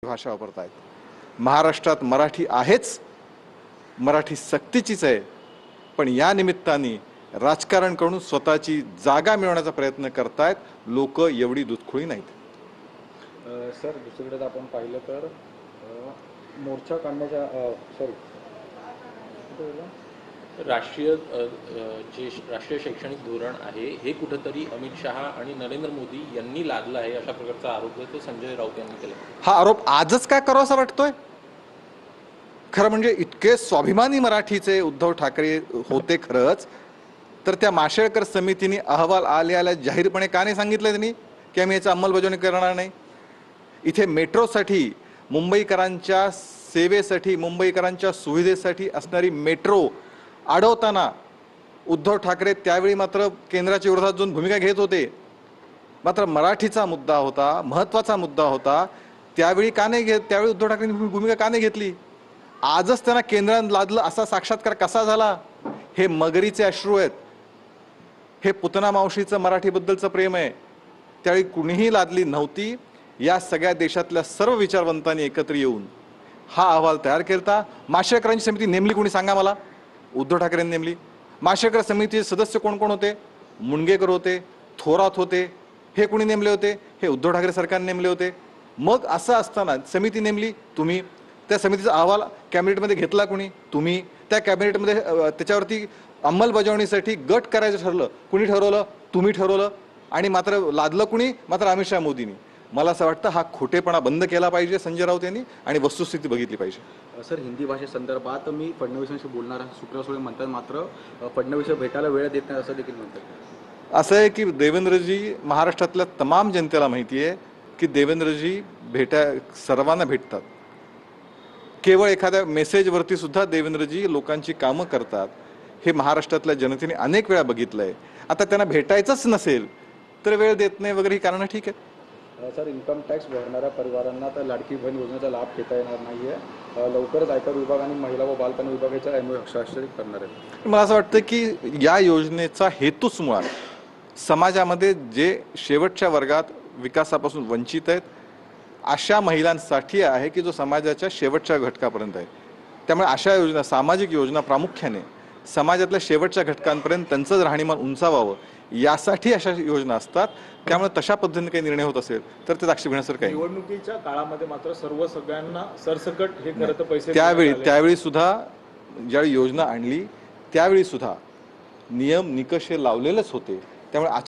भाषा वापरतायत। महाराष्ट्रात मराठी आहेच, मराठी सक्तीचीच आहे, पण या निमित्ताने राजकारण करून स्वतःची जागा मिळवण्याचा प्रयत्न करतायत लोक। एवढी दुधखोळी नाहीत। सर, दुसरीकडे आपण पाहिलं तर मोर्चा काढण्याच्या राष्ट्रीय शैक्षणिक धोरण आहे हे कुठेतरी अमित शहा आणि नरेंद्र मोदी यांनी लादलं आहे अशा प्रकारचा आरोप आहे तो संजय राऊत यांनी केला। हा आरोप आजच काय करावासा वाटतोय? खरं म्हणजे इतके स्वाभिमानी मराठीचे उद्धव ठाकरे होते खरंच तर त्या माशेलकर समितीने अहवाल आल्याला जाहीरपणे का नाही सांगितलं त्यांनी की आम्ही याची अंमलबजावणी करणार नाही? इथे मेट्रोसाठी, मुंबईकरांच्या सेवेसाठी, मुंबईकरांच्या सुविधेसाठी असणारी मेट्रो अडवताना उद्धव ठाकरे त्यावेळी मात्र केंद्राच्या विरोधात जाऊन भूमिका घेत होते। मात्र मराठीचा मुद्दा होता, महत्त्वाचा मुद्दा होता, त्यावेळी का नाही घेत? त्यावेळी उद्धव ठाकरेंनी भूमिका का नाही घेतली? आजच त्यांना केंद्रात लादलं असा साक्षात्कार कसा झाला? हे मगरीचे अश्रू आहेत। हे पुतना मावशीचं मराठीबद्दलचं प्रेम आहे। त्यावेळी कुणीही लादली नव्हती। या सगळ्या देशातल्या सर्व विचारवंतांनी एकत्र येऊन हा अहवाल तयार केला। माशेलकरांची समिती नेमली कोणी सांगा मला? उद्धव ठाकरेंनी नेमली। माशेलकर समितीचे सदस्य कोण कोण होते? मुंडगेकर होते, थोरात होते। हे कोणी नेमले होते? हे उद्धव ठाकरे सरकारने नेमले होते। मग असं असताना समिती नेमली तुम्ही, त्या समितीचा अहवाल कॅबिनेटमध्ये घेतला कोणी? तुम्ही। त्या कॅबिनेटमध्ये त्याच्यावरती अंमलबजावणीसाठी गट करायचं ठरलं, कुणी ठरवलं? तुम्ही ठरवलं। आणि मात्र लादलं कुणी? मात्र अमित शहा मोदींनी। मला असं वाटतं हा खोटेपणा बंद केला पाहिजे संजय राऊत यांनी आणि वस्तुस्थिती बघितली पाहिजे। सर, हिंदी भाषेसंदर्भात मी फडणवीसांशी बोलणार सुप्रिया सुळे म्हणतात, मात्र फडणवीस भेटायला वेळ देत नाही असं देखील म्हणतात। असं आहे की देवेंद्रजी महाराष्ट्रातल्या तमाम जनतेला माहिती आहे की देवेंद्रजी सर्वांना भेटतात। केवळ एखाद्या मेसेजवरती सुद्धा देवेंद्रजी लोकांची कामं करतात। हे महाराष्ट्रातल्या जनतेने अनेक वेळा बघितलंय। आता त्यांना भेटायचंच नसेल तर वेळ देत नाही वगैरे ही कारणं ठीक आहेत। सर, इन्कम टॅक्स भरणाऱ्या परिवारांना तर लाडकी बहीण योजनेचा लाभ घेता येणार नाहीये। लवकरच आयकर विभाग आणि महिला व बालकल्याण विभागाच्या MOU हस्ताक्षरित करणार आहेत। मला असं वाटतं की या योजनेचा हेतूच मुळात समाजामध्ये जे शेवटच्या वर्गात विकासापासून वंचित आहेत अशा महिलांसाठी आहे की जो समाजाच्या शेवटच्या घटकापर्यंत आहे। त्यामुळे अशा योजना, सामाजिक योजना प्रामुख्याने समाजातल्या शेवटच्या घटकांपर्यंत त्यांचं राहणीमान उंचावावं यासाठी अशा योजना असतात। त्यामुळे तशा पद्धतीने काही निर्णय होत असेल तर ते आक्षेप घेण्यासारखं आहे। निवडणुकीच्या काळामध्ये मात्र सगळ्यांना सरसकट हे करत पैसे त्यावेळी सुद्धा ज्यावेळी योजना आणली त्यावेळी सुद्धा नियम निकष हे लावलेलेच होते। त्यामुळे